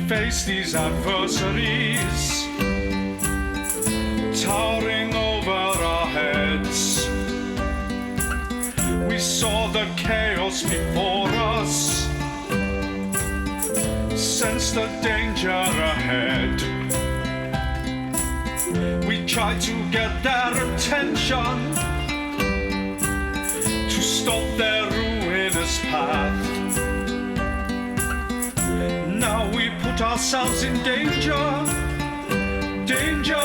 face these adversaries towering over our heads. We saw the chaos before us, sensed the danger ahead. We tried to get their attention, to stop their ruinous path. Now we put ourselves in danger. Danger,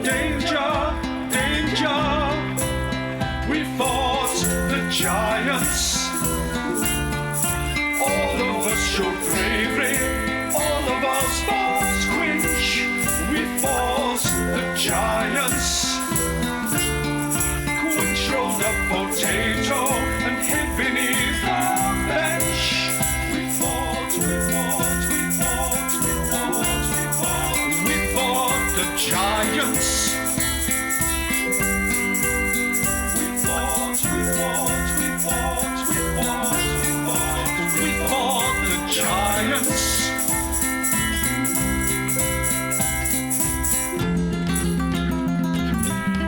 danger, danger. We fought the giants. All of us showed bravery. All of us fought quench. We fought the giants. Quench rolled a potato and hid beneath the bench. We fought, we fought, we fought, we fought, we fought. We fought the giants. We fought, we fought, we fought, we fought, we fought. We fought the giants.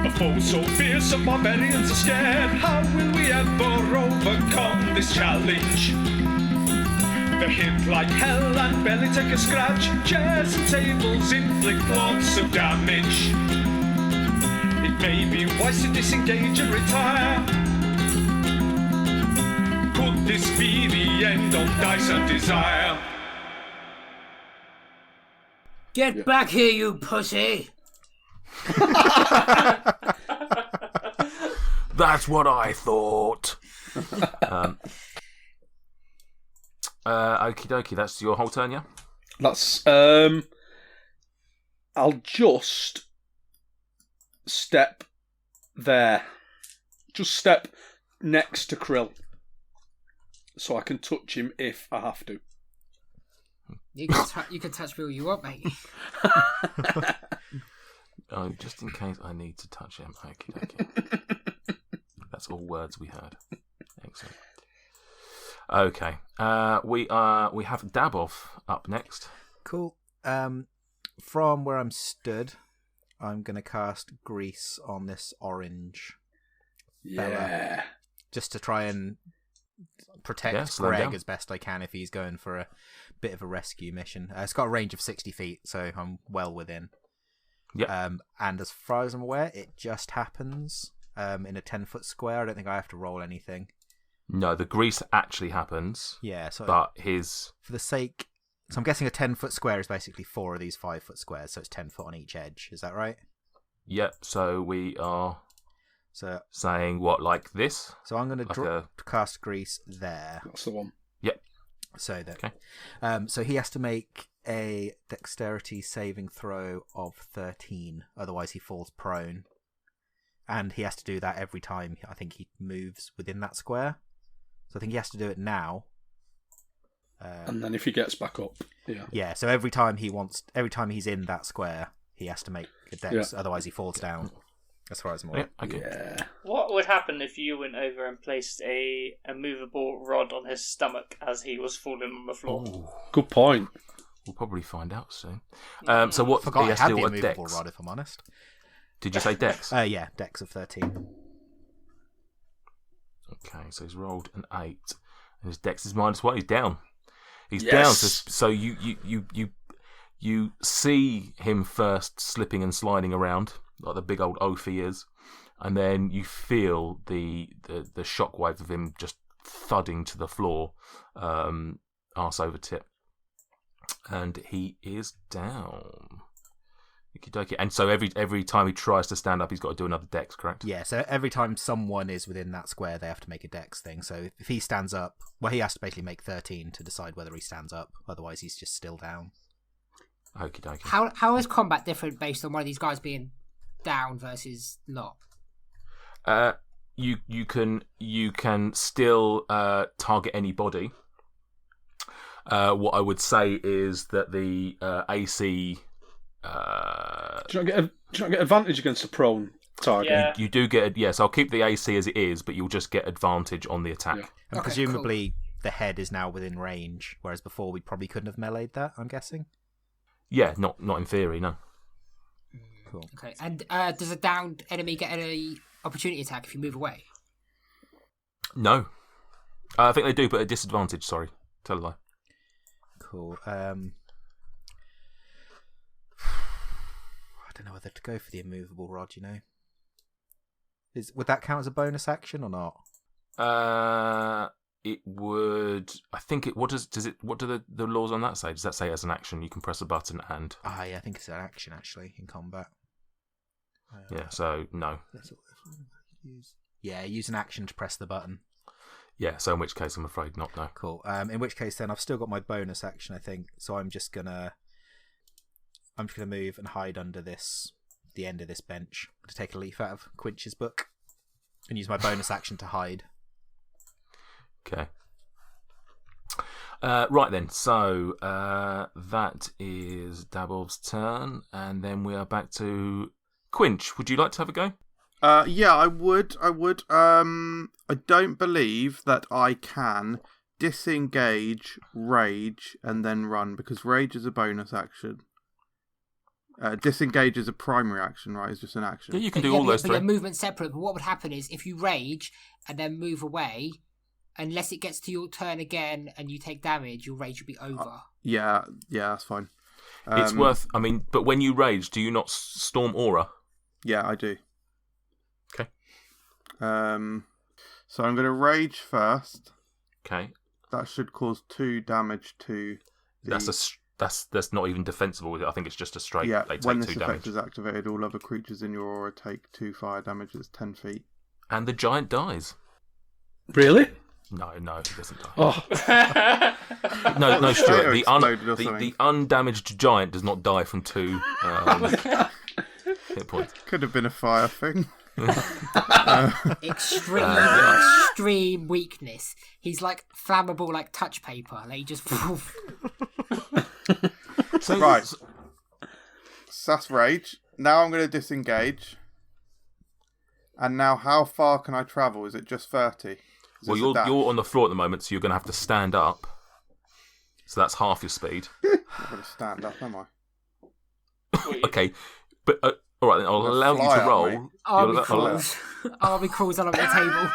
A foe so fierce the barbarians are scared. How will we ever overcome this challenge? They're hit like hell and barely take a scratch. Chairs and tables inflict lots of damage. It may be wise to disengage and retire. Could this be the end of Dice and Desire? Get back here, you pussy! That's what I thought. Okie dokie, that's your whole turn, yeah? That's I'll just step there. Just step next to Krill. So I can touch him if I have to. You can touch me all you want, mate. Oh, just in case I need to touch him. Okie dokie. That's all words we heard. Excellent. Okay. We have Dabov up next. Cool. From where I'm stood, I'm gonna cast Grease on this orange fella, just to try and protect Greg as best I can if he's going for a bit of a rescue mission. It's got a range of 60 feet, so I'm well within. Yeah. And as far as I'm aware, it just happens in a 10-foot square. I don't think I have to roll anything. No, the grease actually happens. Yeah, so but his for the sake, so I'm guessing a 10-foot square is basically 4 of these 5-foot squares, so it's 10 foot on each edge. Is that right? Yep. So we are saying what, like this? So I'm going to cast Grease there. That's the one. Yep. So that. Okay. So he has to make a dexterity saving throw of 13, otherwise he falls prone, and he has to do that every time I think he moves within that square. So I think he has to do it now. And then if he gets back up, yeah. So every time he's in that square, he has to make a dex, otherwise he falls down. As far as I'm aware. Yeah. What would happen if you went over and placed a movable rod on his stomach as he was falling on the floor? Ooh. Good point. We'll probably find out soon. So what? Forgot he has I had to do the a immovable dex. rod, if I'm honest. Did you say dex? Yeah, dex of 13. Okay, so he's rolled an 8, and his dex is -1. He's down. He's Yes. down. So you see him first slipping and sliding around like the big old oaf he is, and then you feel the shockwave of him just thudding to the floor, arse over tip, and he is down. And so every time he tries to stand up, he's got to do another dex, correct? Yeah, so every time someone is within that square, they have to make a dex thing. So if he stands up, well, he has to basically make 13 to decide whether he stands up. Otherwise, he's just still down. Okie dokie. How is combat different based on one of these guys being down versus not? You can still target anybody. What I would say is that the AC. Do you not get advantage against a prone target? Yeah. You do get yes. I'll keep the AC as it is, but you'll just get advantage on the attack. Yeah. And Okay, presumably the head is now within range, whereas before we probably couldn't have meleeed that, I'm guessing. Yeah, not in theory, no. Cool. Okay, and does a downed enemy get any opportunity attack if you move away? No. I think they do, but at disadvantage, sorry. Tell a lie. Cool. I don't know whether to go for the immovable rod, you know. Would that count as a bonus action or not? It would. I think it. What do the laws on that say? Does that say as an action you can press a button and? Yeah, I think it's an action actually in combat. Yeah. So no. Yeah, use an action to press the button. Yeah. So in which case, I'm afraid not. No. Cool. In which case, then I've still got my bonus action, I think. So I'm just gonna move and hide under the end of this bench to take a leaf out of Quinch's book and use my bonus action to hide. Okay. Right then, so that is Dabob's turn, and then we are back to Quinch. Would you like to have a go? Yeah, I would. I don't believe that I can disengage, rage, and then run, because rage is a bonus action. Disengage is a primary action, right? It's just an action. Yeah, you can do all those but three. your movement's separate. But what would happen is if you rage and then move away, unless it gets to your turn again and you take damage, your rage will be over. Yeah, that's fine. It's worth. I mean, but when you rage, do you not storm aura? Yeah, I do. Okay. So I'm going to rage first. Okay. That should cause 2 damage to. That's not even defensible with it. I think it's just a straight. Yeah, they take when 2 this damage. effect is activated, all other creatures in your aura take 2 fire damage. It's 10 feet. And the giant dies. Really? No, he doesn't die. Oh, No, Stuart. Exploded or something. The undamaged giant does not die from 2 hit points. Could have been a fire thing. Extreme weakness. He's like flammable, like touch paper. Like he just. Right. So that's rage. Now I'm going to disengage. And now, how far can I travel? Is it just 30? Well, you're on the floor at the moment, so you're going to have to stand up. So that's half your speed. I'm going to stand up, am I? Okay, but all right, then I'll allow you to roll. Mate. Army crawls along the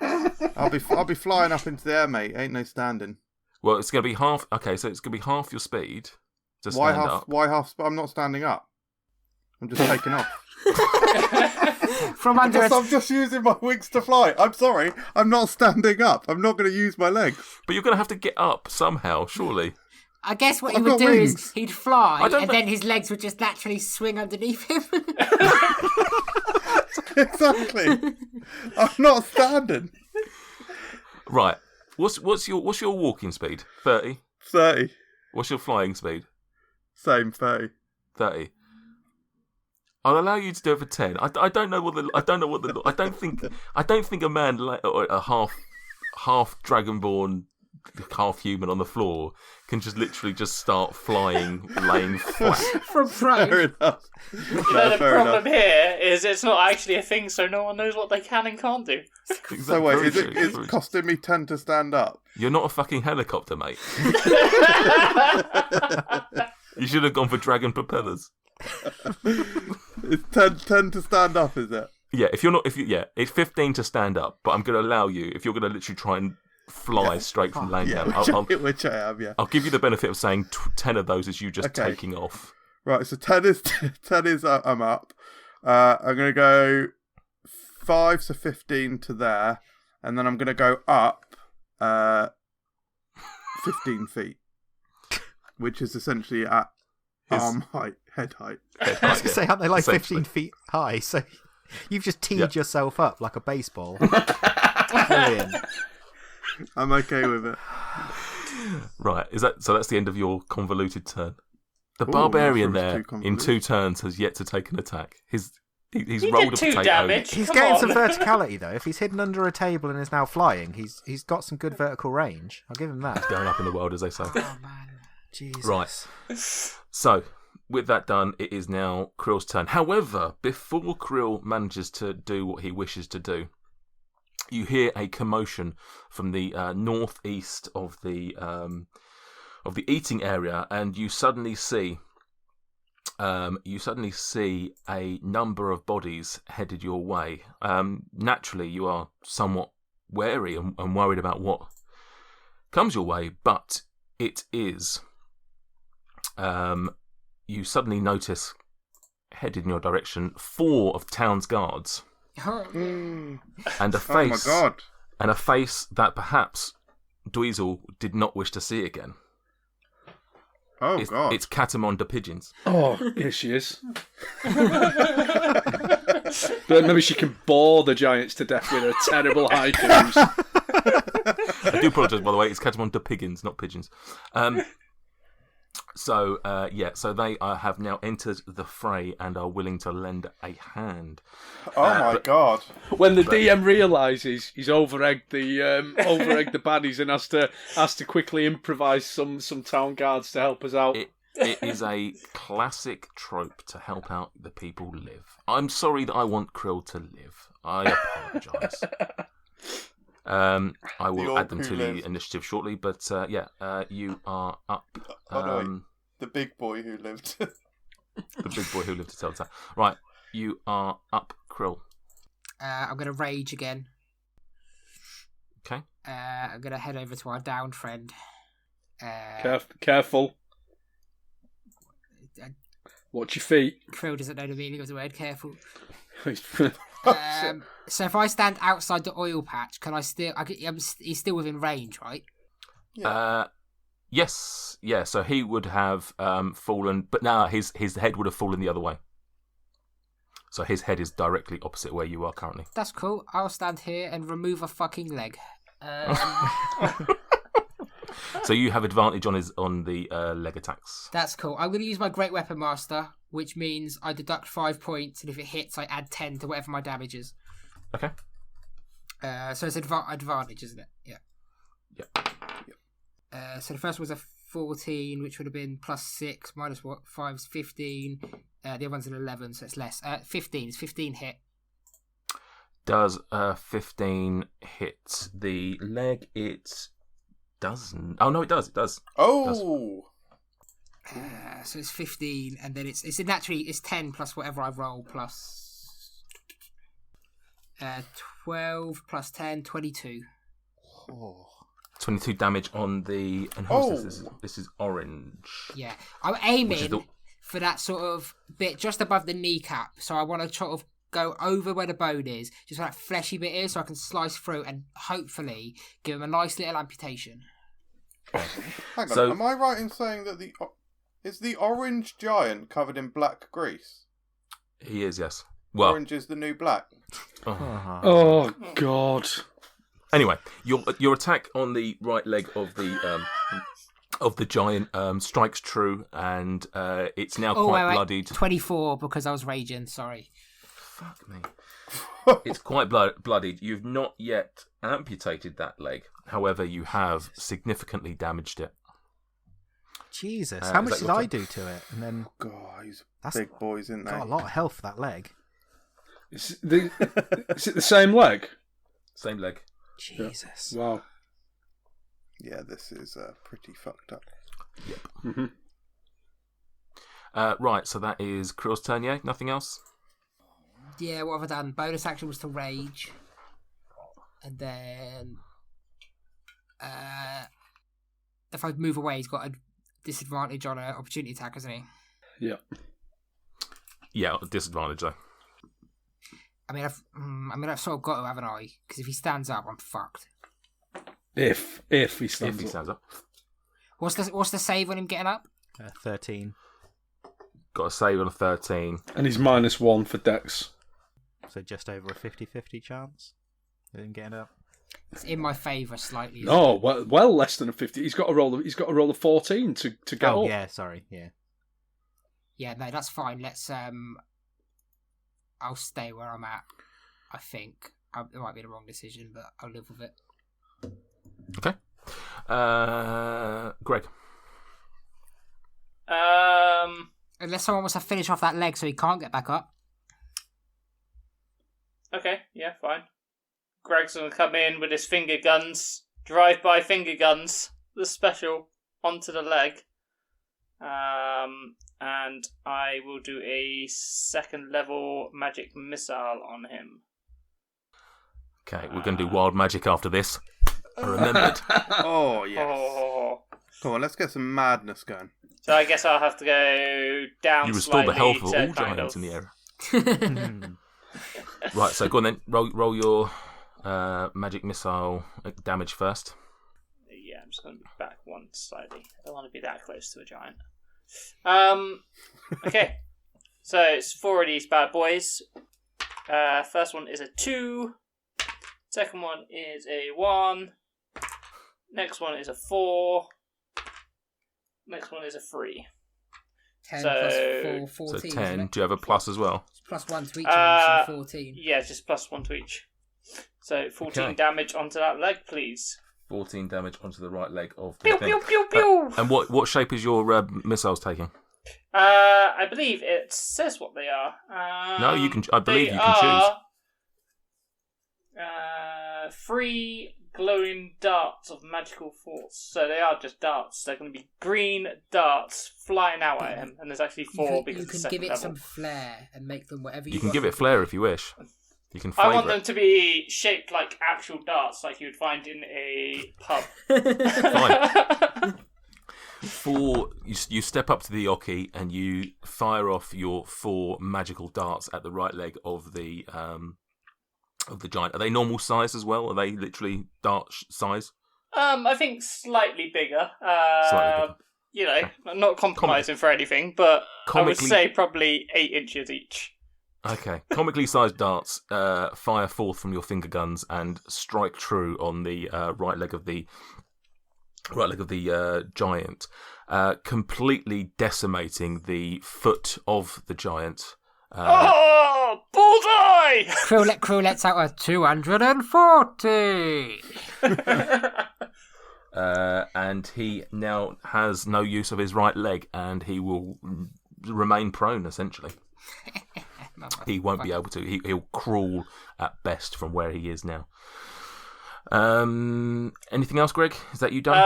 table. I'll be flying up into the air, mate. Ain't no standing. Well, it's going to be half. Okay, so it's going to be half your speed to stand up. Why half? I'm not standing up. I'm just taking off. From under. I'm just using my wings to fly. I'm sorry. I'm not standing up. I'm not going to use my legs. But you're going to have to get up somehow, surely. I guess what he I've would got do wings. is he'd fly, I don't and know- then his legs would just naturally swing underneath him. Exactly. I'm not standing. Right. What's your walking speed? 30. 30. What's your flying speed? Same 30. 30. I'll allow you to do it for 10. I don't know what the I don't think a man or a half dragonborn, half human on the floor can just literally just start flying, laying flat. From Fair prone. enough. The problem here is it's not actually a thing, so no one knows what they can and can't do. So wait, is Very it true. costing me 10 to stand up? You're not a fucking helicopter, mate. You should have gone for dragon propellers. It's 10 to stand up, is it? Yeah, it's 15 to stand up, but I'm going to allow you, if you're going to literally try and fly straight from laying Yeah, down, which I am, yeah. I'll give you the benefit of saying 10 of those is you just Okay. taking off. Right, so 10 is I'm up. I'm going to go 5, so 15 to there, and then I'm going to go up 15 feet, which is essentially at arm height, head height. I was going to say, aren't they like Essentially. 15 feet high? So you've just teed Yeah. yourself up like a baseball. Brilliant. I'm okay with it. Right, so that's the end of your convoluted turn. The Ooh, barbarian that was there, too in convoluted. 2 turns, has yet to take an attack. He's He rolled did a 2 potato. damage. He's Come getting on. some verticality though. If he's hidden under a table and is now flying, he's got some good vertical range. I'll give him that. Going up in the world, as they say. Oh man. Jesus. Right. So, with that done, it is now Krill's turn. However, before Krill manages to do what he wishes to do, you hear a commotion from the northeast of the eating area, and you suddenly see a number of bodies headed your way. Naturally, you are somewhat wary and worried about what comes your way, but it is. You suddenly notice, headed in your direction, 4 of town's guards, and a face. Oh my god! And a face that perhaps Dweezil did not wish to see again. Oh god! It's Catamon de Pigeons. Oh, here she is. But maybe she can bore the giants to death with her terrible haikus. I do apologise, by the way. It's Catamon de Pigeons, not pigeons. So they have now entered the fray and are willing to lend a hand. Oh my god! When the DM realises he's over-egged the baddies and has to quickly improvise some town guards to help us out. It is a classic trope to help out the people who live. I'm sorry that I want Krill to live. I apologise. I will add them to the initiative shortly, but you are up. The big boy who lived. The big boy who lived to tell the tale. Right, you are up, Krill. I'm going to rage again. Okay. I'm going to head over to our downed friend. Careful. Watch your feet. Krill doesn't know the meaning of the word careful. So if I stand outside the oil patch, can I still? He's still within range, right? Yeah. Yes. Yeah. So he would have fallen, but now his head would have fallen the other way. So his head is directly opposite where you are currently. That's cool. I'll stand here and remove a fucking leg. So you have advantage on the leg attacks. That's cool. I'm going to use my Great Weapon Master, which means I deduct 5 points, and if it hits, I add 10 to whatever my damage is. Okay. So it's advantage, isn't it? Yeah. Yeah. So the first was a 14, which would have been +6 minus 5 is 15. The other one's an 11, so it's less. 15. It's 15 hit. Does 15 hit the leg? It doesn't. Oh no, it does. It does. Oh. So it's 15, and then it's 10 plus whatever I roll plus 12 plus 10, 22. Oh. 22 damage on the. And this is orange. Yeah, I'm aiming for that sort of bit just above the kneecap. So I want to sort of go over where the bone is, just where that fleshy bit is, so I can slice through and hopefully give him a nice little amputation. Hang on, am I right in saying that is the orange giant covered in black grease? He is, yes. Well, orange is the new black. Oh God. Anyway, your attack on the right leg of the giant strikes true, and it's now quite bloodied. 24 because I was raging. Sorry. Fuck me. It's quite bloodied. You've not yet amputated that leg. However, you have significantly damaged it. Jesus, how much did I do to it? And then, God, he's big boys, isn't they? Got a lot of health for that leg. Is it the same leg? Same leg. Jesus. Yeah. Wow. Yeah, this is pretty fucked up. Yep. Mm-hmm. Right, so that is Krill's turn, yeah? Nothing else? Yeah, what have I done? Bonus action was to rage. And then if I move away, he's got a disadvantage on an opportunity attack, hasn't he? Yeah. Yeah, disadvantage though. I mean, I've sort of got to, haven't I? Because if he stands up, I'm fucked. If he stands up. What's the save on him getting up? 13. Got a save on a 13. And he's -1 for Dex. So just over a 50-50 chance of him getting up. It's in my favour slightly. Oh, well less than a 50. He's got to roll a 14 to get up. Oh, yeah, sorry, yeah. Yeah, no, that's fine. Let's I'll stay where I'm at. I think it might be the wrong decision, but I'll live with it. Okay. Greg. Unless someone wants to finish off that leg so he can't get back up. Okay, yeah, fine. Greg's going to come in with his finger guns. Drive-by finger guns. The special. Onto the leg. And I will do a 2nd level magic missile on him. Okay, we're going to do wild magic after this. I remembered. Oh, yes. Oh. Come on, let's get some madness going. So I guess I'll have to go down. You restore the health of slightly all to kind giants of- in the area. Right, so go on then. Roll your magic missile damage first. Yeah, I'm just going to be back one slightly. I don't want to be that close to a giant. Okay. So it's 4 of these bad boys. First one is a 2. Second one is a 1. Next one is a 4. Next one is a 3. 10 So- plus 4, 14. So 10. isn't it? Do you have a plus as well? It's plus 1 to each of them, so 14. Yeah, just plus 1 to each. So 14 Okay. damage onto that leg, please. 14 damage onto the right leg of the Pew, thing. pew, pew, pew! And what shape is your missiles taking? I believe it says what they are. No, you can. I believe they you can choose. are 3 glowing darts of magical force. So they are just darts. They're going to be green darts flying out at him. And there's actually 4 because you it's can second give it level. some flair and make them whatever you You can want give them it to flair be. if you wish. You can I flavour want them it. to be shaped like actual darts, like you would find in a pub. Fine. You step up to the Oki and you fire off your 4 magical darts at the right leg of the giant. Are they normal size as well? Are they literally dart size? I think slightly bigger. Slightly bigger. You know, I'm not compromising for anything, but I would Comically- say probably 8 inches each. Okay. Comically sized darts fire forth from your finger guns and strike true on the right leg of the giant, completely decimating the foot of the giant. Oh, bullseye! Krill lets out a 240. And he now has no use of his right leg, and he will remain prone essentially. He won't be able to. He'll crawl at best from where he is now. Anything else, Greg? Is that you done?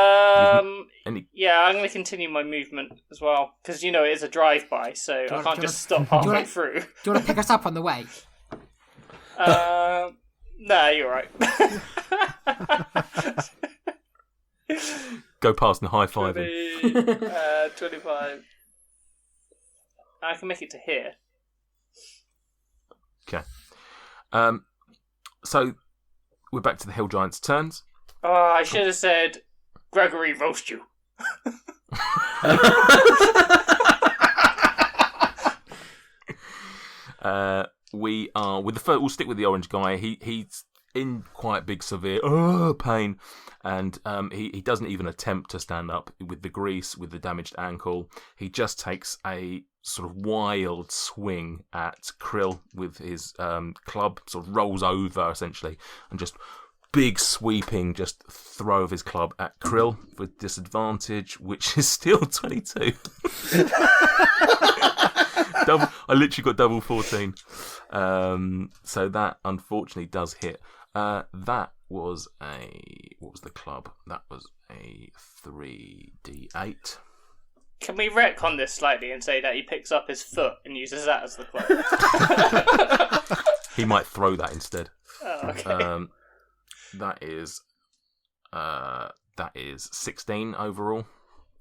Yeah, I'm going to continue my movement as well because it is a drive-by, so I can't just stop halfway through. Do you want to pick us up on the way? No, you're right. Go past and high five him. 25. I can make it to here. Okay. So we're back to the hill giant's turns. Oh, I should have said, Gregory, roast you. We are with the first. We'll stick with the orange guy. He's in quite big severe pain, and he doesn't even attempt to stand up with the grease, with the damaged ankle. He just takes a sort of wild swing at Krill with his club, sort of rolls over essentially, and just big sweeping just throw of his club at Krill with disadvantage, which is still 22. I literally got double 14. So that unfortunately does hit. That was what was the club? That was a 3d8. Can we retcon this slightly and say that he picks up his foot and uses that as the club? He might throw that instead. Oh, okay. That is 16 overall.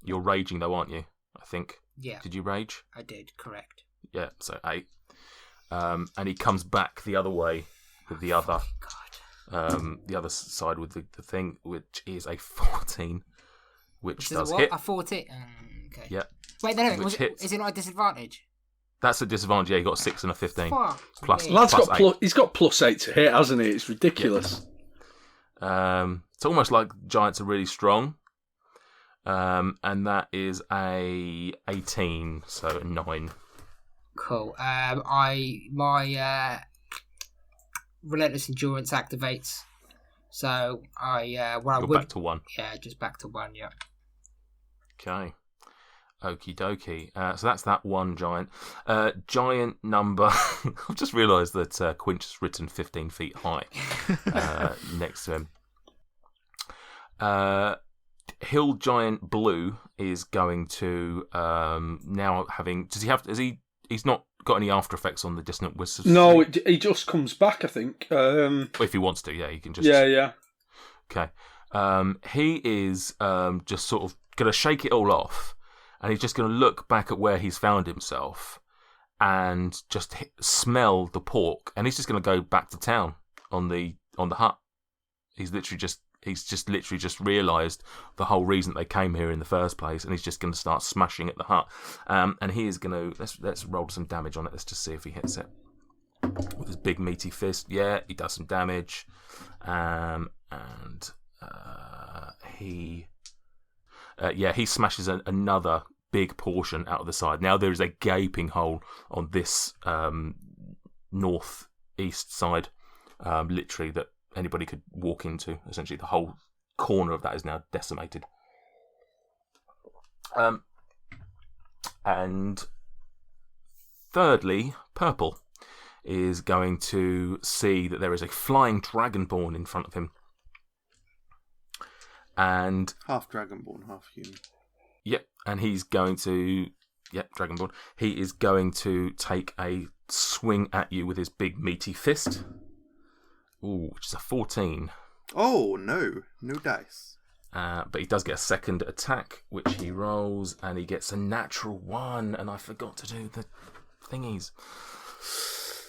You're raging though, aren't you? I think. Yeah. Did you rage? I did, correct. Yeah, so 8. And he comes back the other way with the other. The other side with the thing, which is a 14, which does hit. A 14. Okay. Yeah. Wait, no, Which hits. is it not a disadvantage? That's a disadvantage. Yeah, he got a 6 and a 15. Fuck Plus- me. Lad's Plus got 8. he's got +8 to hit, hasn't he? It's ridiculous. It's almost like giants are really strong. And that is a 18, so a 9. Cool. My relentless endurance activates, so I You're back to 1. Yeah, just back to 1. Yeah. Okay. Okie dokie. So that's that one giant. Giant number. I've just realised that Quinch has written 15 feet high next to him. Hill Giant Blue is going to now having. Does he have? He's not got any after effects on the dissonant whispers. No, he just comes back. I think. If he wants to, yeah, he can just. Yeah. Okay. He is just sort of going to shake it all off, and he's just going to look back at where he's found himself, and just smell the pork, and he's just going to go back to town on the hut. He's just literally realised the whole reason they came here in the first place, and he's just going to start smashing at the hut. And he is going to let's roll some damage on it. Let's just see if he hits it with his big meaty fist. Yeah, he does some damage, and he smashes another big portion out of the side. Now there is a gaping hole on this northeast side, literally that anybody could walk into. Essentially, the whole corner of that is now decimated. And thirdly, Purple is going to see that there is a flying dragonborn in front of him. And half dragonborn, half human. Yep, and he's going to... Yep, dragonborn. He is going to take a swing at you with his big meaty fist. Ooh, which is a 14. Oh, no dice. But he does get a second attack, which he rolls, and he gets a natural 1, and I forgot to do the thingies.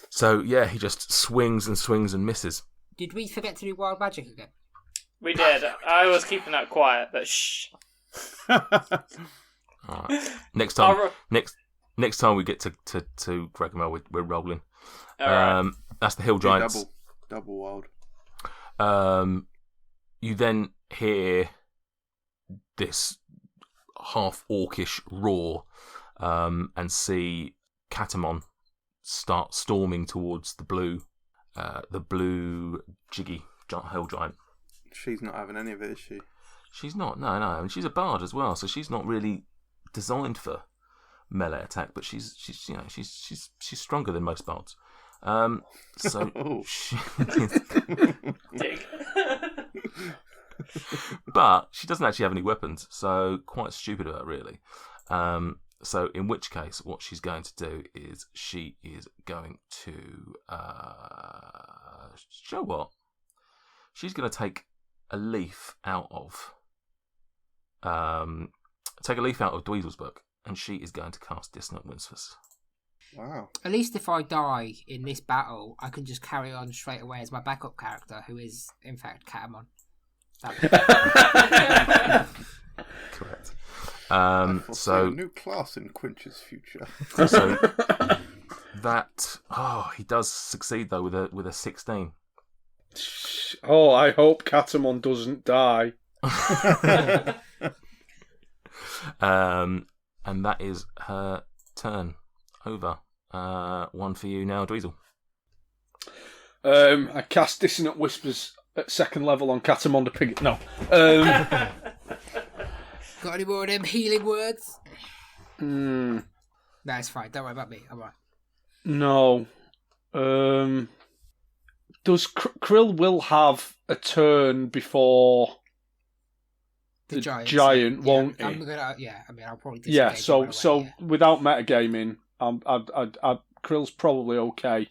So, yeah, he just swings and misses. Did we forget to do wild magic again? We did. I was keeping that quiet, but shh. All right. Next time we get to Gregomel, we're rolling. Right. That's the Hill Giants. Double wild. You then hear this half orcish roar, and see Katamon start storming towards the blue Jiggy Hill Giant. She's not having any of it, is she? She's not. No. I mean, she's a bard as well, so she's not really designed for melee attack. But she's stronger than most bards. So Dig. But she doesn't actually have any weapons, so quite stupid of her, really. So in which case, what she's going to do is she is going to show what she's going to take a leaf out of Dweezil's book, and she is going to cast Dissonant Whispers. Wow. At least if I die in this battle, I can just carry on straight away as my backup character, who is, in fact, Katamon. Correct. So a new class in Quinch's future. So that he does succeed though with a 16. Oh, I hope Katamon doesn't die. And that is her turn. Over. One for you now, Dweezil. I cast Dissonant Whispers at second level on Katamon the Pig. No. Got any more of them healing words? No. No, it's fine. Don't worry about me. I'm right. No. Does Krill will have a turn before the giant, won't he? I'll probably disengage. Yeah. So away, without metagaming, Krill's probably okay.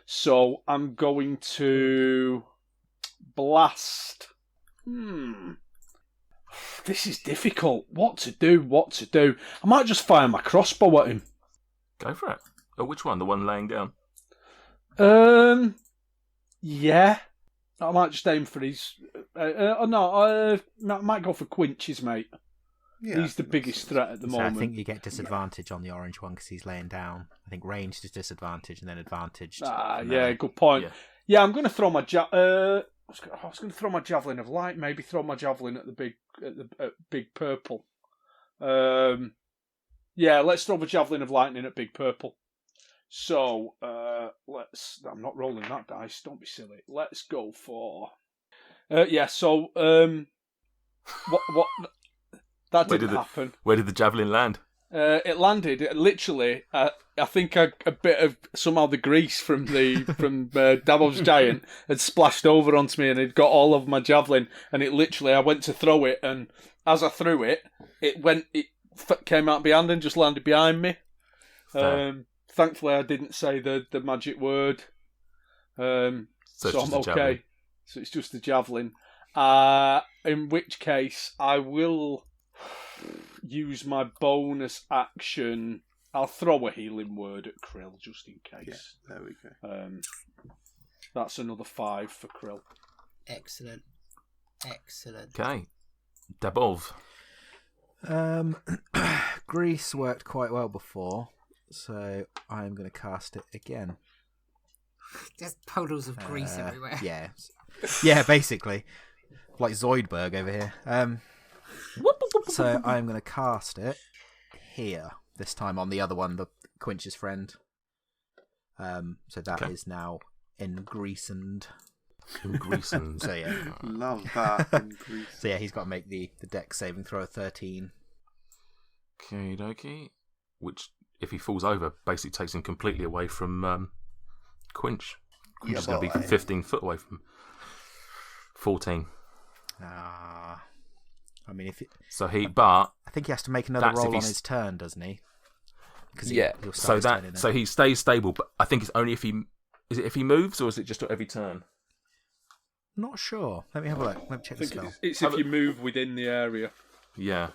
So I'm going to blast. This is difficult. What to do? I might just fire my crossbow at him. Go for it. Oh, which one? The one laying down? Yeah. I might just aim for his... I might go for Quinch's, mate. Yeah, he's the biggest threat at the moment. I think you get disadvantage on the orange one because he's laying down. I think ranged is disadvantage and then advantaged. Yeah, good point. Yeah, I'm going to throw my... I was going to throw my javelin of light. Maybe throw my javelin at the big purple. Yeah, let's throw the javelin of lightning at big purple. So let's. I'm not rolling that dice. Don't be silly. Let's go for. So what? That didn't happen. Where did the javelin land? It landed literally. I think a bit of somehow the grease from Dabov's giant had splashed over onto me, and it got all over my javelin. And it literally, I went to throw it, and as I threw it, it came out behind and just landed behind me. Thankfully, I didn't say the magic word, so I'm okay. Javelin. So it's just a javelin. In which case, I will use my bonus action. I'll throw a healing word at Krill just in case. Yeah, there we go. That's another 5 for Krill. Excellent. Okay. Dabov. Grease worked quite well before, so I'm going to cast it again. Just puddles of grease everywhere. Yeah, basically. Like Zoidberg over here. So I'm going to cast it here. This time on the other one, the Quinch's friend. So that is now engreasened. So yeah. Love that. So yeah, he's got to make the dex saving throw of 13. Okie dokie. Which, if he falls over, basically takes him completely away from Quinch. Quinch is going to be 15 foot away from 14. I mean, but I think he has to make another roll on his turn, doesn't he? So he stays stable, but I think it's only if he moves, or is it just every turn? Not sure. Let me have a look. Let me check the spell. It's if you move within the area. Yeah.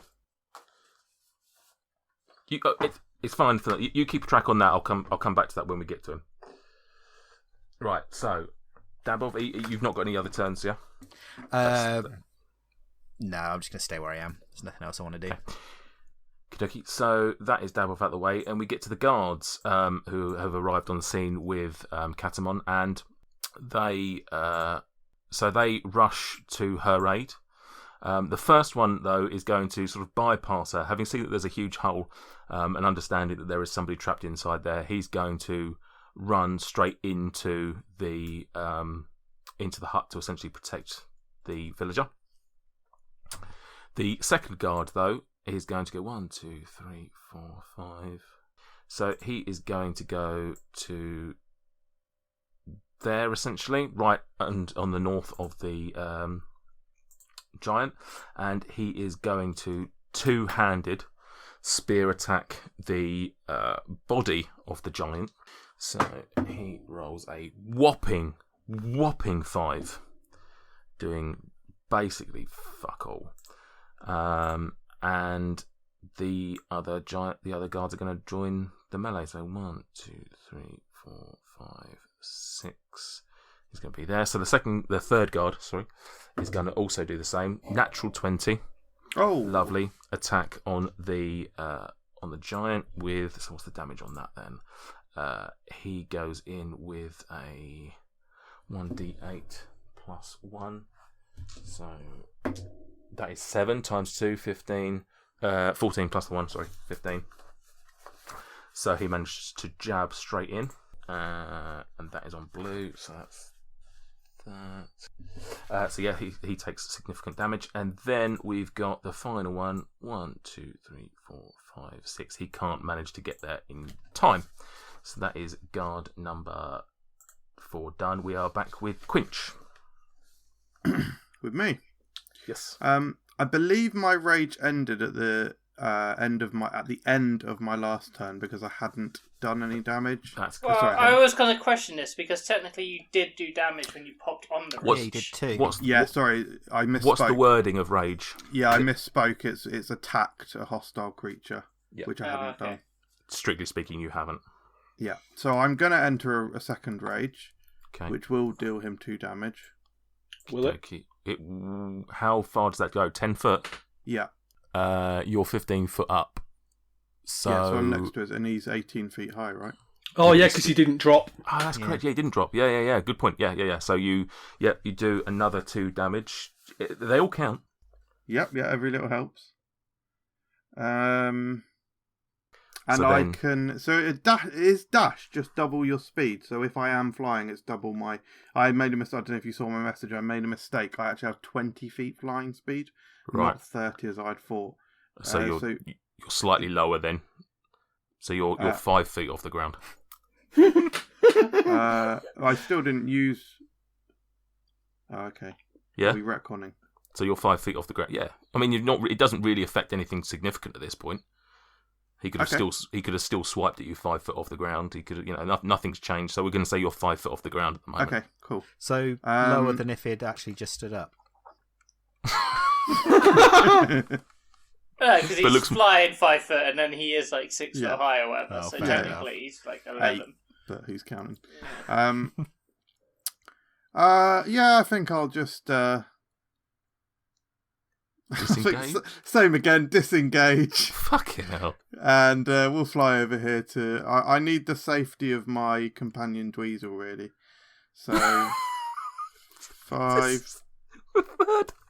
It's fine. You keep track on that. I'll come back to that when we get to him. Right. So, Dabov, you've not got any other turns, yeah? No, I'm just going to stay where I am. There's nothing else I want to do. Okay. So that is Dabov out the way, and we get to the guards who have arrived on the scene with Katamon, and they rush to her aid. The first one, though, is going to sort of bypass her. Having seen that there's a huge hole and understanding that there is somebody trapped inside there, he's going to run straight into the hut to essentially protect the villager. The second guard, though, is going to go 1, 2, 3, 4, 5. So he is going to go to there, essentially, right and on the north of the giant, and he is going to two-handed spear attack the body of the giant. So he rolls a whopping 5, doing basically fuck all. And the other guards are going to join the melee. So 1, 2, 3, 4, 5, 6. He's going to be there. So the third guard, is going to also do the same. Natural 20. Oh, lovely attack on the giant with. So what's the damage on that then? He goes in with a 1d8 plus 1. So that is 7 times 2, 15. 14 plus the 1, 15. So he manages to jab straight in. And that is on blue, so that's that. So yeah, he takes significant damage. And then we've got the final one. 1, 2, 3, 4, 5, 6. He can't manage to get there in time. So that is guard number 4 done. We are back with Quinch. With me. Yes. I believe my rage ended at the end of my last turn because I hadn't done any damage. That's well, sorry, I was going to question this because technically you did do damage when you popped on the rage. Yeah, you did too. Sorry, I misspoke. What's the wording of rage? Yeah, I misspoke. It's attacked a hostile creature, which I haven't done. Strictly speaking, you haven't. Yeah, so I'm going to enter a second rage, okay, which will deal him 2 damage. Will it? How far does that go? 10 foot? Yeah. You're 15 foot up. So I'm next to it, and he's 18 feet high, right? Oh, yeah, because he didn't drop. Oh, that's correct. Yeah, he didn't drop. Yeah. Good point. Yeah. So you do another 2 damage. They all count. Yep, every little helps. And so I then, can... So is dash just double your speed? So if I am flying, it's double my... I made a mistake. I don't know if you saw my message. I made a mistake. I actually have 20 feet flying speed, right, not 30 as I'd thought. So You're slightly lower then. So you're 5 feet off the ground. I still didn't use. Oh, okay. Yeah. Are we retconning? So you're 5 feet off the ground. Yeah. I mean, you're not. It doesn't really affect anything significant at this point. He could have still swiped at you 5 foot off the ground. He could, nothing's changed. So we're going to say you're 5 foot off the ground at the moment. Okay, cool. So lower than if he'd actually just stood up. Because he's flying 5 foot and then he is like 6 foot high or whatever. Oh, so fair technically he's like 11. 8, but who's counting? I think I'll just Disengage? Same again, disengage. Fucking hell. And we'll fly over here to... I need the safety of my companion Dweezil, really. So... 5...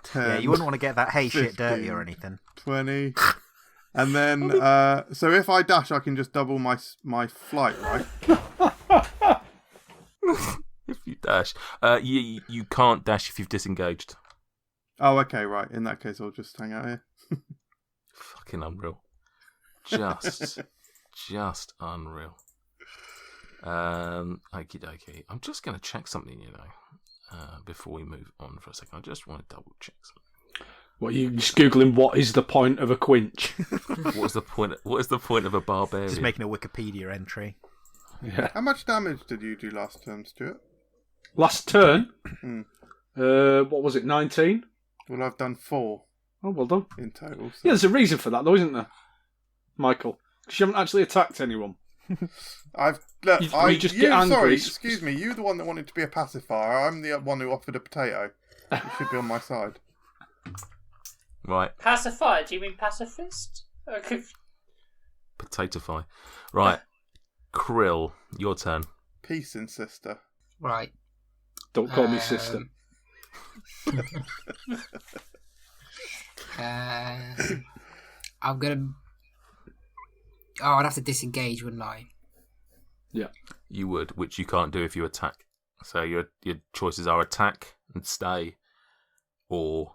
10... Yeah, you wouldn't want to get that hay 15, shit dirty or anything. 20... And then, so if I dash, I can just double my flight, right? If you dash. You can't dash if you've disengaged. Oh, okay, right. In that case, I'll just hang out here. Fucking unreal. Just unreal. Okie dokie. I'm just going to check something, before we move on for a second. I just want to double check something. What, you just Googling what is the point of a quinch? What is the point of a barbarian? Just making a Wikipedia entry. Yeah. How much damage did you do last turn, Stuart? Last turn? What was it, 19? Well, I've done 4. Oh, well done. In total. So. Yeah, there's a reason for that, though, isn't there, Michael? Because you haven't actually attacked anyone. You just get angry. Sorry, excuse me. You're the one that wanted to be a pacifier. I'm the one who offered a potato. You should be on my side. Right. Pacifier? Do you mean pacifist? Okay. Potato-fy. Right. Krill, your turn. Peace and sister. Right. Don't call me sister. I'm gonna. Oh, I'd have to disengage, wouldn't I? Yeah. You would, which you can't do if you attack. So your choices are attack and stay, or.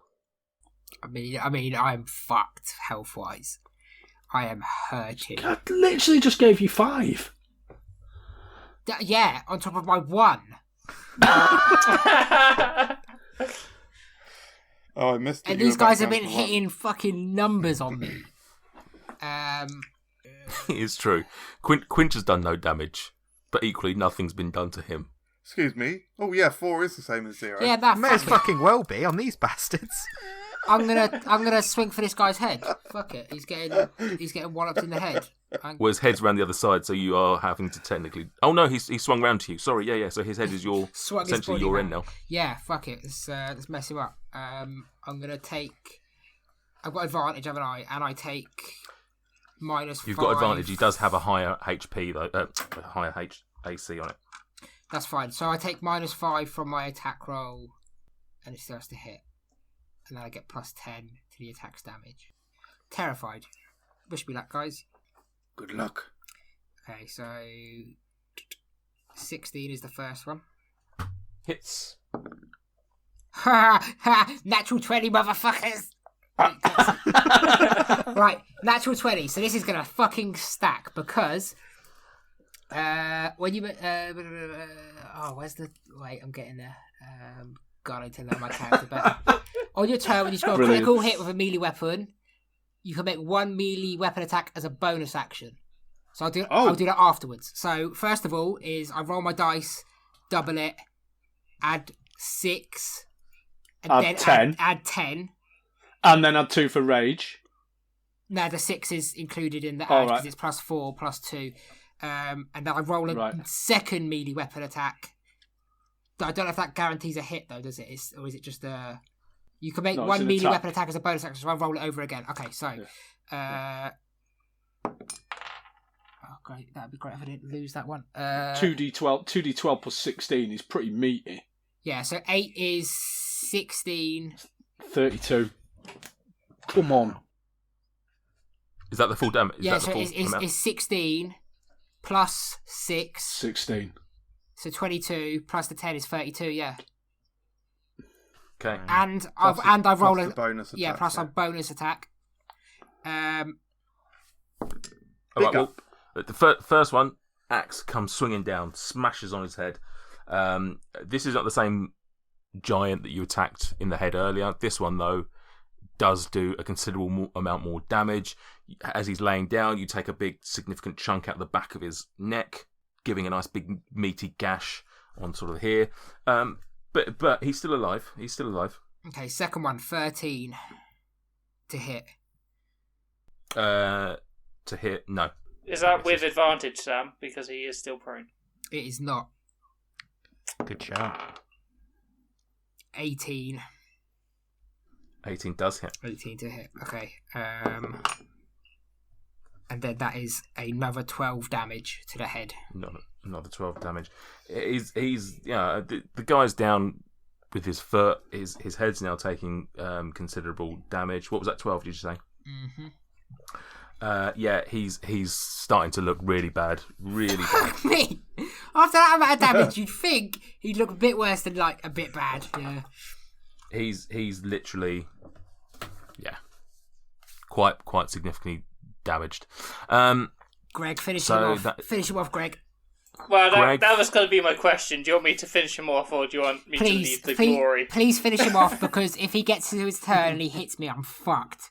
I mean, I'm fucked health-wise. I am hurting. I literally just gave you 5. Yeah, on top of my 1. Oh, I missed it. And these guys have been hitting fucking numbers on me. It's true. Quinch has done no damage, but equally nothing's been done to him. Excuse me. Oh yeah, 4 is the same as 0. Yeah, that May as fucking well be on these bastards. I'm gonna swing for this guy's head. Fuck it. He's getting walloped in the head. Well, his head's round the other side, so you are having to technically. Oh no, he swung round to you. Sorry, yeah. So his head is essentially your end now. Yeah, fuck it. Let's mess him up. I'm gonna take. I've got advantage, haven't I? And I take -5. You've got advantage. He does have a higher HP though, a higher AC on it. That's fine. So I take -5 from my attack roll, and it still has to hit. And then I get +10 to the attack's damage. Terrified. Wish me luck, guys. Good luck. Okay, so 16 is the first one. Hits. Ha ha! Natural 20, motherfuckers! Right, natural 20. So this is gonna fucking stack because when you where's the wait? I'm getting there. God, I need to know my character better. On your turn, when you score a critical hit with a melee weapon, you can make 1 melee weapon attack as a bonus action. So I'll do that afterwards. So first of all is I roll my dice, double it, add 6, and add 10. Add 10. And then add 2 for rage. No, the 6 is included in the add because it's +4, +2. And then I roll a second melee weapon attack. I don't know if that guarantees a hit though, does it? Or is it just a... You can make 1 melee weapon attack as a bonus action, so I'll roll it over again. Okay, so... Oh, great. That'd be great if I didn't lose that one. 2d12 plus 16 is pretty meaty. Yeah, so 8 is 16. 32. Come on. Is that the full damage? Yeah, so it's 16 plus 6. 16. So 22 plus the 10 is 32, yeah. Okay. And I roll a bonus attack. Yeah, plus a bonus attack. All right, well, the first one, axe comes swinging down, smashes on his head. This is not the same giant that you attacked in the head earlier. This one, though, does do a considerable amount more damage. As he's laying down, you take a big, significant chunk out of the back of his neck, giving a nice big meaty gash on sort of here. But he's still alive. He's still alive. Okay, second one, 13 to hit. To hit, no. Is that with advantage, Sam? Because he is still prone. It is not. Good shout. 18. 18 does hit. 18 to hit. Okay. And then that is another 12 damage to the head. Another 12 damage. He's the guy's down with his foot. His head's now taking considerable damage. What was that? 12? Did you say? Mm-hmm. He's starting to look really bad. Really bad. Me? After that amount of damage, you'd think he'd look a bit worse than like a bit bad. Yeah. He's literally, quite significantly damaged. Greg, finish him off. Finish him off, Greg. Well, Greg, that was going to be my question. Do you want me to finish him off, or do you want me to leave the glory? Please finish him off, because if he gets to his turn and he hits me, I'm fucked.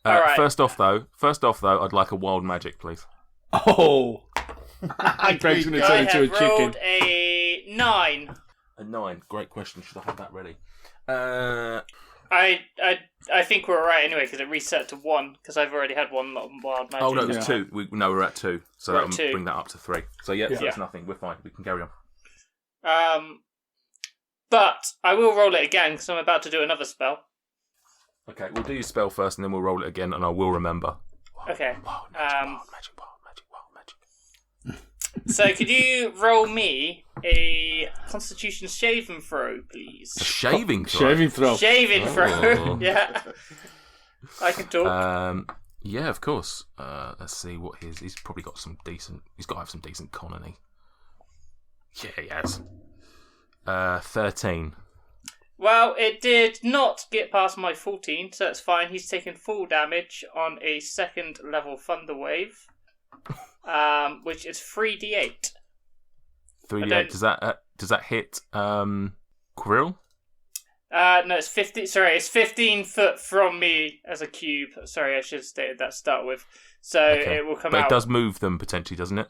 All right. First off, though, I'd like a wild magic, please. Oh! Greg's going to turn into a chicken. I have rolled a 9. A 9. Great question. Should I have that ready? I think we're alright anyway, because it reset to 1, because I've already had one wild magic. Oh, no, it was 2. We're at 2. So We're that'll at 2. bring that up to 3. So, so it's nothing. We're fine. We can carry on. But I will roll it again, because I'm about to do another spell. Okay, we'll do your spell first, and then we'll roll it again, and I will remember. Okay. Wild magic. So could you roll me a Constitution saving throw, please? A shaving throw? Shaving throw. Shaving throw. Oh. Yeah. I can talk. Yeah, of course. Let's see what he's probably got some decent. He's got to have some decent con, hasn't he? Yeah, he has. 13. Well, it did not get past my 14, so that's fine. He's taken full damage on a second level Thunder Wave, which is 3d8. 3d8. Does that hit Krill? No, it's 15. Sorry, it's 15 foot from me as a cube. Sorry, I should have stated that to start with. So it will come out. But it does move them potentially, doesn't it?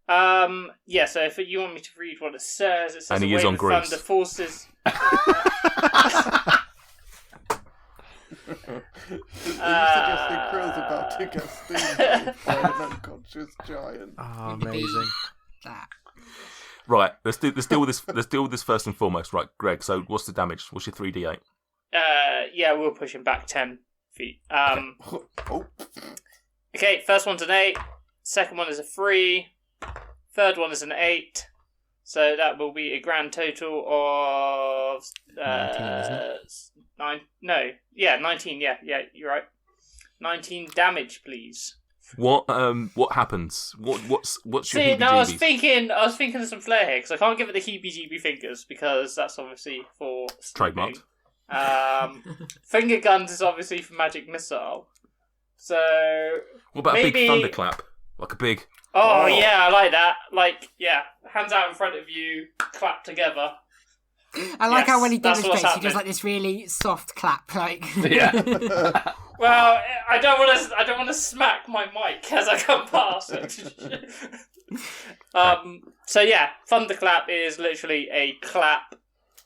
Yeah. So if you want me to read what it says and he a is wave on of Greece. thunder forces. Suggesting Krill's about to get steamed by an unconscious giant. Oh, amazing. That. Right, let's deal with this. Let's deal with this first and foremost. Right, Greg. So, what's the damage? What's your 3d8? Yeah, we'll push him back 10 feet. Oh. Okay, first one's an 8. Second one is a 3. Third one is an 8. So that will be a grand total of 19, isn't it? 9. No, yeah, 19. Yeah, you're right. 19 damage, please. What happens? What's your See, heebie-jeebies? now I was thinking of some flair here because I can't give it the heebie-jeebie fingers because that's obviously for Trademarked. Finger guns is obviously for magic missile. So What about a big thunderclap? Like a big. Oh yeah, I like that. Like hands out in front of you, clap together. I like how when he that's what's demonstrates, he does happening. like this really soft clap, like. Yeah. Well, I don't want to smack my mic as I come past it. So yeah, thunderclap is literally a clap.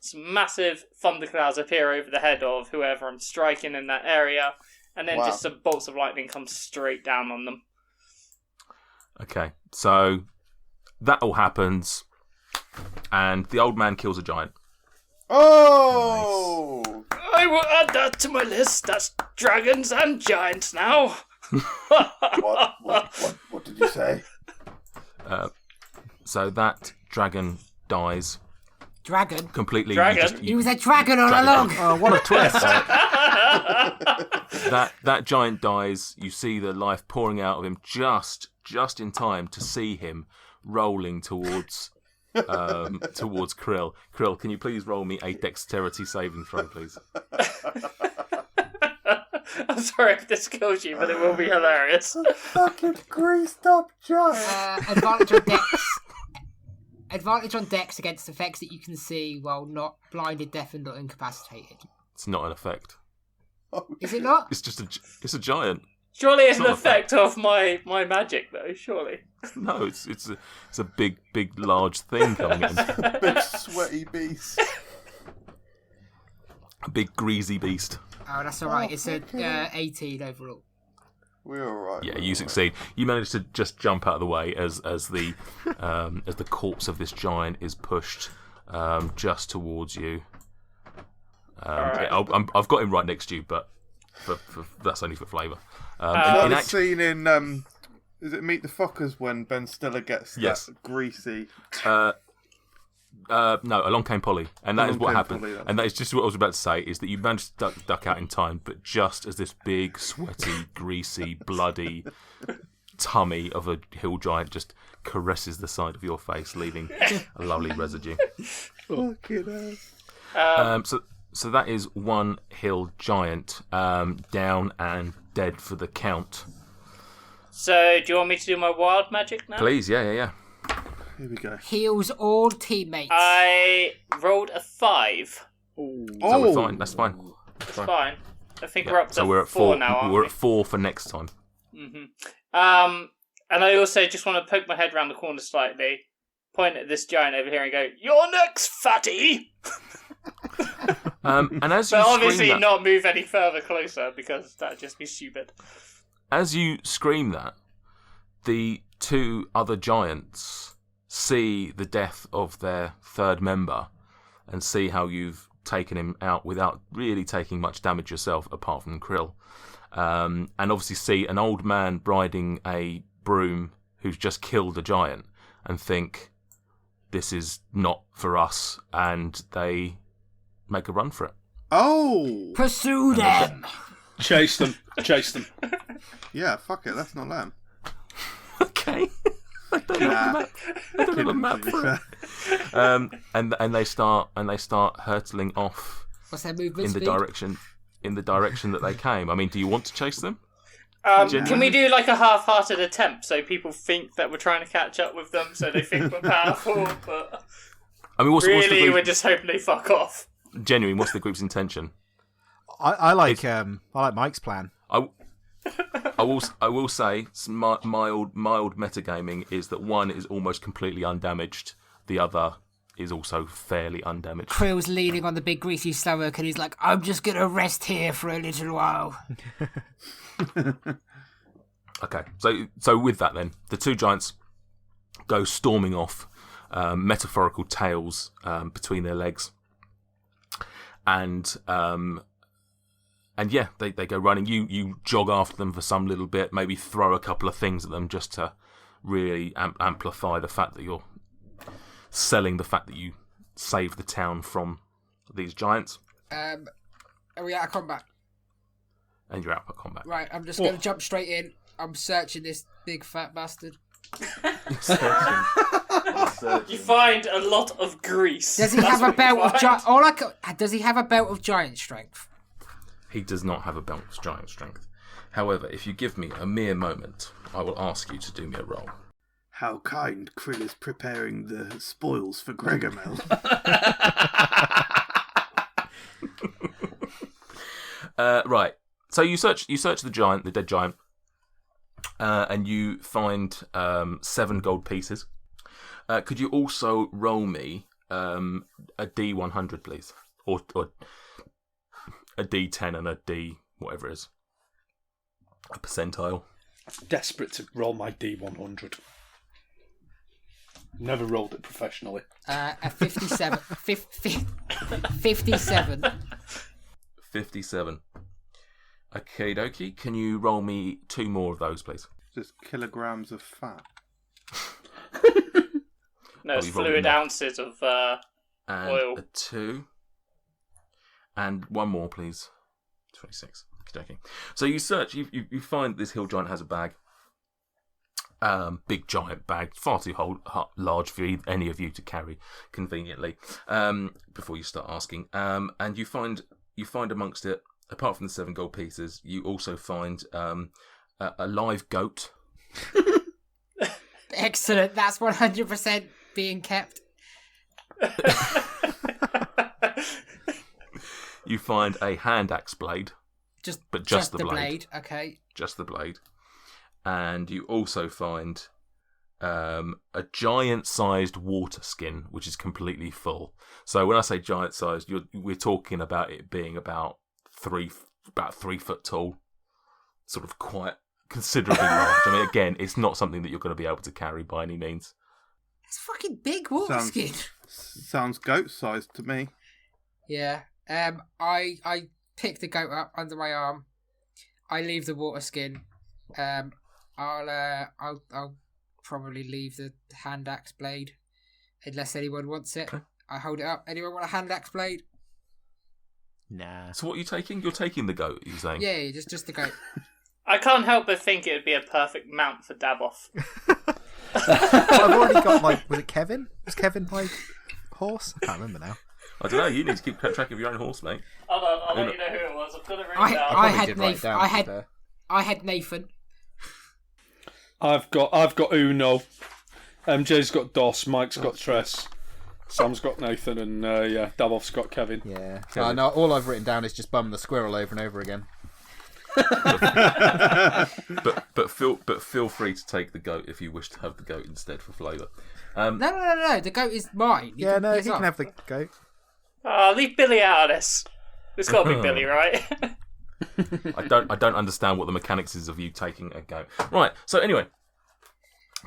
Some massive thunderclouds appear over the head of whoever I'm striking in that area, and then just some bolts of lightning come straight down on them. Okay, so that all happens, and the old man kills a giant. Oh! Nice. I will add that to my list. That's dragons and giants now. What did you say? So that dragon dies Dragon? completely. Dragon? He was a dragon all along! Oh, what a twist. That giant dies. You see the life pouring out of him just in time to see him rolling towards Krill. Krill, can you please roll me a dexterity saving throw, please? I'm sorry if this kills you, but it will be hilarious. Fucking greased up giant. Advantage on Dex against effects that you can see while not blinded, deafened, or incapacitated. It's not an effect. Is it not? It's a giant. Surely it's an not an effect of my magic, though. Surely. No, it's a big, large thing coming in. Big sweaty beast. A big greasy beast. Oh, that's all right. It's a 18 overall. We're alright. Yeah, you succeed. You manage to just jump out of the way as the corpse of this giant is pushed just towards you. Right. I've got him right next to you, but that's only for flavour. That scene in is it Meet the Fockers when Ben Stiller gets that greasy? No, Along Came Polly, and that is what happened. Polly, and that is just what I was about to say, is that you managed to duck out in time, but just as this big, sweaty, greasy, bloody tummy of a hill giant just caresses the side of your face, leaving a lovely residue. Fucking ass. So that is one hill giant down and dead for the count. So, do you want me to do my wild magic now? Please, yeah. Here we go. Heals all teammates. I rolled a 5. So we're fine. That's fine. It's fine. I think we're up to so we're at 4 now, aren't we? We're at 4 for next time. And I also just want to poke my head around the corner slightly, point at this giant over here and go, "You're next, fatty!" And as you but obviously scream that, not move any further closer, because that'd just be stupid. as you scream that, the two other giants see the death of their third member and see how you've taken him out without really taking much damage yourself, apart from Krill. And obviously see an old man riding a broom who's just killed a giant and think, this is not for us, and they make a run for it. Oh! Pursue them! Chase them. Yeah, fuck it, let's not let him. Okay. I don't have a map for it. And they start hurtling off What's their movement in speed? the direction that they came. I mean, do you want to chase them? Can we do like a half-hearted attempt so people think that we're trying to catch up with them, so they think we're powerful, but I mean, what's the we're group, just hoping they fuck off. genuine? What's the group's intention? I like Mike's plan. I will say mild metagaming is that one is almost completely undamaged, the other is also fairly undamaged. Krill's leaning on the big greasy stomach and he's like, I'm just going to rest here for a little while. Okay, so with that then, the two giants go storming off, metaphorical tails between their legs, and yeah, they go running. You jog after them for some little bit, maybe throw a couple of things at them just to really amplify the fact that you're selling the fact that you saved the town from these giants. Are we out of combat? And you're out of combat. Right, I'm just going to jump straight in. I'm searching this big fat bastard. You find a lot of grease. Does he have a belt of Does he have a belt of giant strength? He does not have a belt of giant strength. However, if you give me a mere moment, I will ask you to do me a roll. How kind Krill is preparing the spoils for Gregomel. Right. So you search the dead giant, and you find 7 gold pieces. Could you also roll me a D100, please, or a D10 and a D whatever it is, a percentile. Desperate to roll my D100. Never rolled it professionally. A 57. 57. 57. Okay, dokie. Can you roll me 2 more of those, please? Just kilograms of fat. No, it's you've rolled fluid enough. ounces of And oil. a 2. And 1 more, please. 26. Okay. So you search. You find this hill giant has a bag. Big giant bag, far too large for any of you to carry conveniently. Before you start asking, and you find amongst it apart from the 7 gold pieces, you also find a live goat. Excellent. That's 100% being kept. You find a hand axe blade. Just the blade. Okay. Just the blade. And you also find a giant-sized water skin, which is completely full. So when I say giant-sized, we're talking about it being about 3 foot tall, sort of quite considerably large. I mean, again, it's not something that you're going to be able to carry by any means. It's a fucking big water skin. Sounds goat-sized to me. Yeah. I pick the goat up under my arm. I leave the water skin. I'll probably leave the hand axe blade, unless anyone wants it. Okay. I hold it up. Anyone want a hand axe blade? Nah. So what are you taking? You're taking the goat, you're saying? Yeah, just the goat. I can't help but think it would be a perfect mount for Daboff. I've already got was it Kevin? Was Kevin my horse? I can't remember now. I don't know. You need to keep track of your own horse, mate. Hold on, I'll let you know who it was. I've got it written down. I had Nathan. I've got Uno. MJ's got Dos. Mike's got Tress. Sam's got Nathan, and Daboff's got Kevin. Yeah. No, all I've written down is just bum the squirrel over and over again. but feel free to take the goat if you wish to have the goat instead for flavour. No. The goat is mine. You can have the goat. Oh, leave Billy out of this. It's got to be Billy, right? I don't understand what the mechanics is of you taking a goat. Right. So anyway,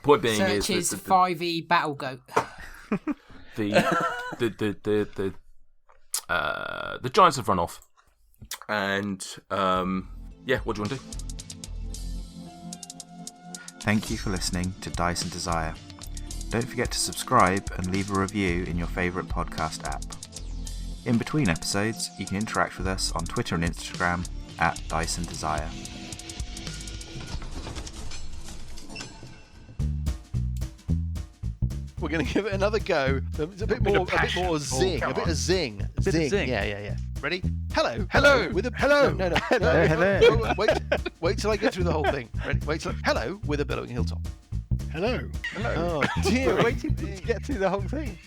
point being is 5e battle goat. The giants have run off, and what do you want to do? Thank you for listening to Dice and Desire. Don't forget to subscribe and leave a review in your favourite podcast app. In between episodes, you can interact with us on Twitter and Instagram at Dice and Desire. We're going to give it another go. It's a bit more zing. A bit of zing. Zing. Yeah. Ready? Hello. With a hello. No. Hello. Wait till I get through the whole thing. Ready? Hello with a billowing hilltop. Hello. Oh dear. Waiting to get through the whole thing.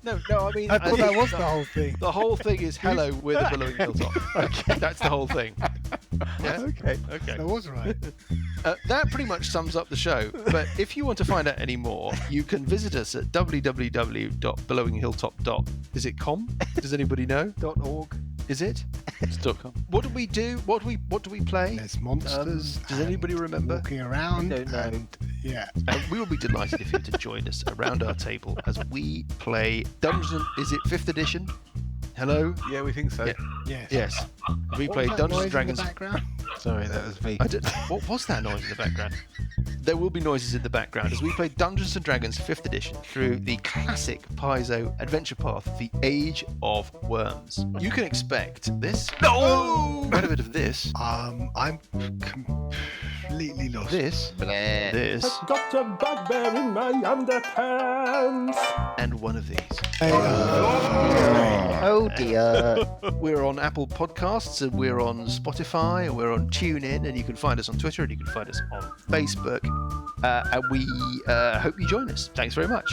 No. I mean, I thought that was the whole thing. The whole thing is hello with a billowing hilltop. Okay, that's the whole thing. Yeah? Okay. That was right. That pretty much sums up the show. But if you want to find out any more, you can visit us at www.billowinghilltop. Is it com? Does anybody know? .org. Is it? It's .com. What do we do? What do we play? There's monsters. Does anybody remember? Walking around. I don't know. Yeah. We will be delighted if you were to join us around our table as we play Dungeons. Is it 5th edition? Hello? Yeah, we think so. Yeah. Yes. We play Dungeons and Dragons. In the background? Sorry, that was me. What was that noise in the background? There will be noises in the background as we play Dungeons and Dragons 5th edition through the classic Paizo adventure path, The Age of Worms. You can expect this. No! Quite a bit of this. I'm completely lost. This. This. I've got a bugbear in my underpants. And one of these. Oh dear. We're on Apple Podcasts, and we're on Spotify, and we're on TuneIn, and you can find us on Twitter, and you can find us on Facebook. And we hope you join us. Thanks very much.